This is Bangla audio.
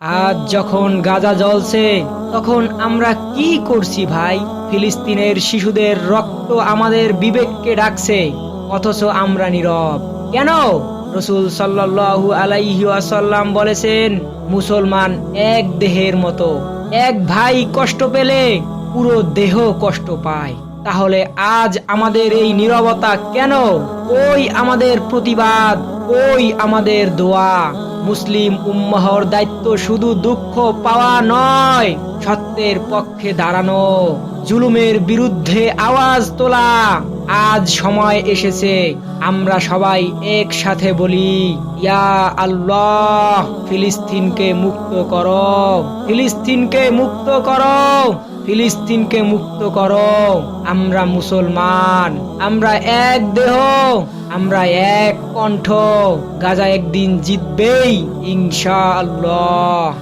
আজ যখন গাজা জ্বলছে তখন আমরা কি করছি ভাই? ফিলিস্তিনের শিশুদের রক্ত আমাদের বিবেককে ডাকছে, অথচ আমরা নীরব কেন? রসূল সাল্লাল্লাহু আলাইহি ওয়াসাল্লাম বলেছেন, মুসলমান এক দেহের মতো। এক ভাই কষ্ট পেলে পুরো দেহ কষ্ট পায়। তাহলে আজ আমাদের এই নীরবতা কেন? কই আমাদের প্রতিবাদ? কই আমাদের দোয়া? মুসলিম উম্মাহর দায়িত্ব শুধু দুঃখ পাওয়া নয়, সত্যের পক্ষে দাঁড়ানো, জুলুমের বিরুদ্ধে আওয়াজ তোলা। আজ সময় এসেছে আমরা সবাই একসাথে বলি, ইয়া আল্লাহ, ফিলিস্তিনকে মুক্ত করো, ফিলিস্তিনকে মুক্ত করো, ফিলিস্তিনকে মুক্ত করো। আমরা মুসলমান, আমরা এক দেহ, আমরা এক কণ্ঠ। গাজা একদিন জিতবেই ইনশাআল্লাহ।